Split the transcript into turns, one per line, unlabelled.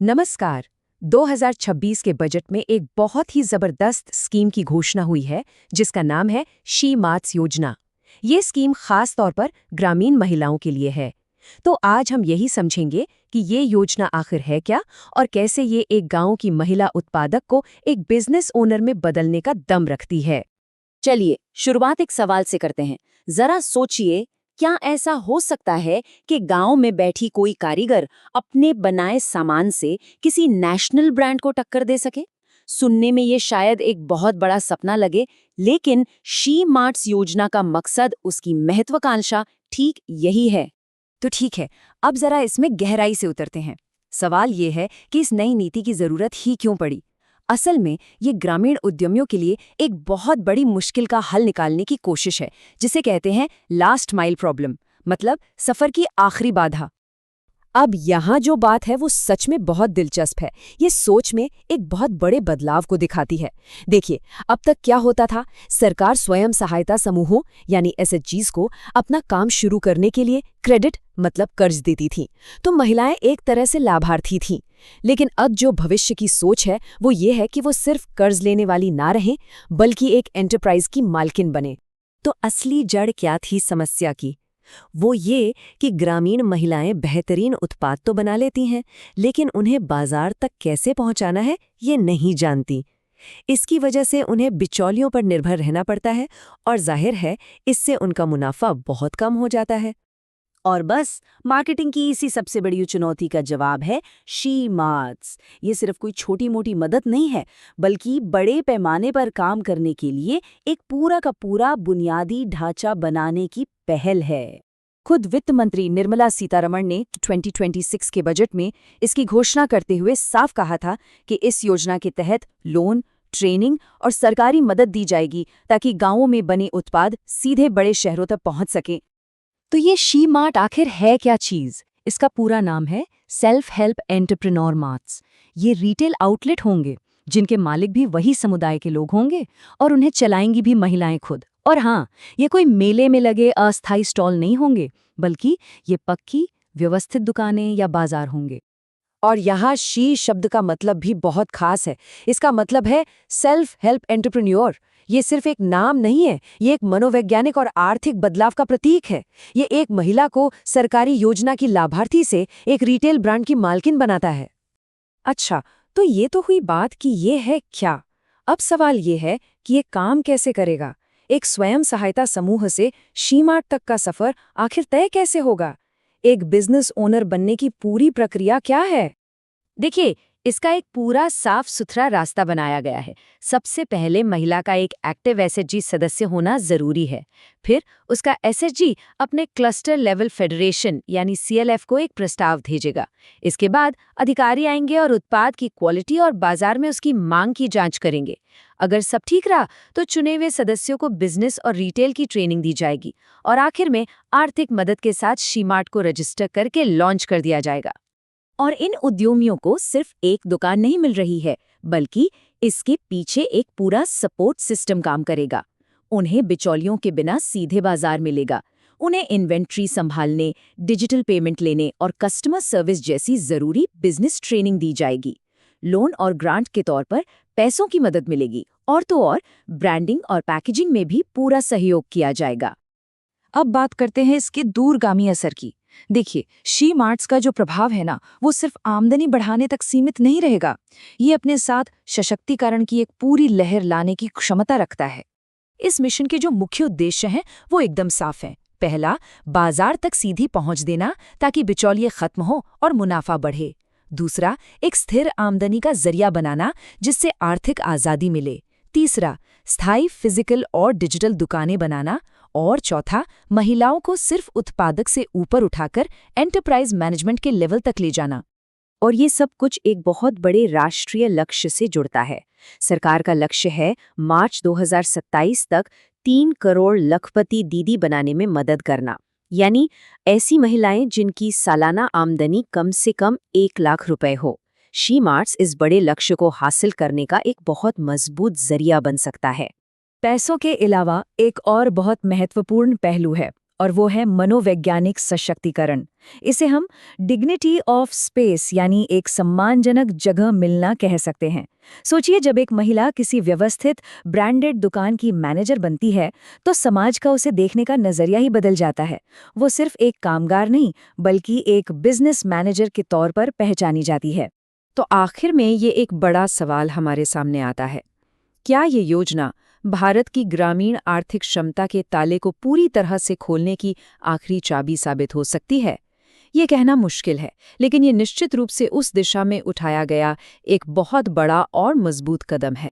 नमस्कार। 2026 के बजट में एक बहुत ही जबरदस्त स्कीम की घोषणा हुई है जिसका नाम है शी मार्ट्स योजना। ये स्कीम खास तौर पर ग्रामीण महिलाओं के लिए है। तो आज हम यही समझेंगे कि ये योजना आखिर है क्या और कैसे ये एक गांव की महिला उत्पादक को एक बिजनेस ओनर में बदलने का दम रखती है।
चलिए शुरुआत एक सवाल से करते हैं। जरा सोचिए, क्या ऐसा हो सकता है कि गांव में बैठी कोई कारीगर अपने बनाए सामान से किसी नेशनल ब्रांड को टक्कर दे सके? सुनने में ये शायद एक बहुत बड़ा सपना लगे, लेकिन शी मार्ट्स योजना का मकसद, उसकी महत्वाकांक्षा ठीक यही है।
तो ठीक है, अब जरा इसमें गहराई से उतरते हैं। सवाल ये है कि इस नई नीति की जरूरत ही क्यों पड़ी। असल में ये ग्रामीण उद्यमियों के लिए एक बहुत बड़ी मुश्किल का हल निकालने की कोशिश है, जिसे कहते हैं लास्ट माइल प्रॉब्लम, मतलब सफर की आखिरी बाधा। अब यहाँ जो बात है वो सच में बहुत दिलचस्प है। ये सोच में एक बहुत बड़े बदलाव को दिखाती है। देखिए, अब तक क्या होता था, सरकार स्वयं सहायता समूहों यानी एसएचजीज को अपना काम शुरू करने के लिए क्रेडिट मतलब कर्ज देती थी, तो महिलाएं एक तरह से लाभार्थी थीं। लेकिन अब जो भविष्य की सोच है वो ये है कि वो सिर्फ कर्ज लेने वाली ना रहें, बल्कि एक एंटरप्राइज की मालकिन बने। तो असली जड़ क्या थी समस्या की? वो ये कि ग्रामीण महिलाएं बेहतरीन उत्पाद तो बना लेती हैं, लेकिन उन्हें बाजार तक कैसे पहुंचाना है ये नहीं जानती। इसकी वजह से उन्हें बिचौलियों पर निर्भर रहना पड़ता है और जाहिर है इससे उनका मुनाफा बहुत कम हो जाता है।
और बस मार्केटिंग की इसी सबसे बड़ी चुनौती का जवाब है शी मार्ट्स। ये सिर्फ कोई छोटी मोटी मदद नहीं है, बल्कि बड़े पैमाने पर काम करने के लिए एक पूरा का पूरा बुनियादी ढांचा बनाने की पहल है।
खुद वित्त मंत्री निर्मला सीतारमण ने 2026 के बजट में इसकी घोषणा करते हुए साफ कहा था कि इस योजना के तहत लोन, ट्रेनिंग और सरकारी मदद दी जाएगी ताकि गांवों में बने उत्पाद सीधे बड़े शहरों तक पहुंच सकें। तो ये शी मार्ट आखिर है क्या चीज़? इसका पूरा नाम है सेल्फ हेल्प एंटरप्रेन्योर मार्ट्स। ये रिटेल आउटलेट होंगे जिनके मालिक भी वही समुदाय के लोग होंगे और उन्हें चलाएंगी भी महिलाएं खुद। और हाँ, ये कोई मेले में लगे अस्थायी स्टॉल नहीं होंगे, बल्कि ये पक्की व्यवस्थित दुकानें या बाजार होंगे। और यहाँ शी शब्द का मतलब भी बहुत खास है। इसका मतलब है सेल्फ हेल्प एंटरप्रेन्योर। ये सिर्फ एक नाम नहीं है, ये एक मनोवैज्ञानिक और आर्थिक बदलाव का प्रतीक है। ये एक महिला को सरकारी योजना की लाभार्थी से एक रिटेल ब्रांड की मालकिन बनाता है। अच्छा, तो ये तो हुई बात कि ये है क्या। अब सवाल ये है कि ये काम कैसे करेगा। एक स्वयं सहायता समूह से शी मार्ट तक का सफर आखिर तय कैसे होगा? एक बिजनेस ओनर बनने की पूरी प्रक्रिया क्या है? देखिए, इसका एक पूरा साफ सुथरा रास्ता बनाया गया है। सबसे पहले महिला का एक एक्टिव एसएचजी सदस्य होना जरूरी है। फिर उसका एसएचजी अपने क्लस्टर लेवल फेडरेशन यानी सीएलएफ को एक प्रस्ताव भेजेगा। इसके बाद अधिकारी आएंगे और उत्पाद की क्वालिटी और बाजार में उसकी मांग की जांच करेंगे। अगर सब ठीक रहा तो चुने हुए सदस्यों को बिजनेस और रिटेल की ट्रेनिंग दी जाएगी और आखिर में आर्थिक मदद के साथ शी मार्ट को रजिस्टर करके लॉन्च कर दिया जाएगा। और इन उद्यमियों को सिर्फ एक दुकान नहीं मिल रही है, बल्कि इसके पीछे एक पूरा सपोर्ट सिस्टम काम करेगा। उन्हें बिचौलियों के बिना सीधे बाजार मिलेगा। उन्हें इन्वेंट्री संभालने, डिजिटल पेमेंट लेने और कस्टमर सर्विस जैसी जरूरी बिजनेस ट्रेनिंग दी जाएगी। लोन और ग्रांट के तौर पर पैसों की मदद मिलेगी और तो और ब्रांडिंग और पैकेजिंग में भी पूरा सहयोग किया जाएगा। अब बात करते हैं इसके दूरगामी असर की। देखिए, शी मार्ट्स का जो प्रभाव है ना, वो सिर्फ आमदनी बढ़ाने तक सीमित नहीं रहेगा। ये अपने साथ सशक्तिकरण की एक पूरी लहर लाने की क्षमता रखता है। इस मिशन के जो मुख्य उद्देश्य हैं वो एकदम साफ हैं। पहला, बाजार तक सीधी पहुंच देना ताकि बिचौलिए खत्म हो और मुनाफा बढ़े। दूसरा, एक स्थिर आमदनी का जरिया बनाना जिससे आर्थिक आज़ादी मिले। तीसरा, स्थायी फिजिकल और डिजिटल दुकानें बनाना। और चौथा, महिलाओं को सिर्फ उत्पादक से ऊपर उठाकर एंटरप्राइज मैनेजमेंट के लेवल तक ले जाना। और ये सब कुछ एक बहुत बड़े राष्ट्रीय लक्ष्य से जुड़ता है। सरकार का लक्ष्य है मार्च 2027 तक 3 करोड़ लखपति दीदी बनाने में मदद करना, यानी ऐसी महिलाएं जिनकी सालाना आमदनी कम से कम 1 लाख रुपए हो। शी मार्ट्स इस बड़े लक्ष्य को हासिल करने का एक बहुत मजबूत जरिया बन सकता है। पैसों के अलावा एक और बहुत महत्वपूर्ण पहलू है, और वो है मनोवैज्ञानिक सशक्तिकरण। इसे हम डिग्निटी ऑफ स्पेस यानी एक सम्मानजनक जगह मिलना कह सकते हैं। सोचिए, जब एक महिला किसी व्यवस्थित ब्रांडेड दुकान की मैनेजर बनती है तो समाज का उसे देखने का नजरिया ही बदल जाता है। वो सिर्फ एक कामगार नहीं बल्कि एक बिजनेस मैनेजर के तौर पर पहचानी जाती है।
तो आखिर में ये एक बड़ा सवाल हमारे सामने आता है, क्या ये योजना भारत की ग्रामीण आर्थिक क्षमता के ताले को पूरी तरह से खोलने की आखिरी चाबी साबित हो सकती है? ये कहना मुश्किल है, लेकिन ये निश्चित रूप से उस दिशा में उठाया गया एक बहुत बड़ा और मजबूत कदम है।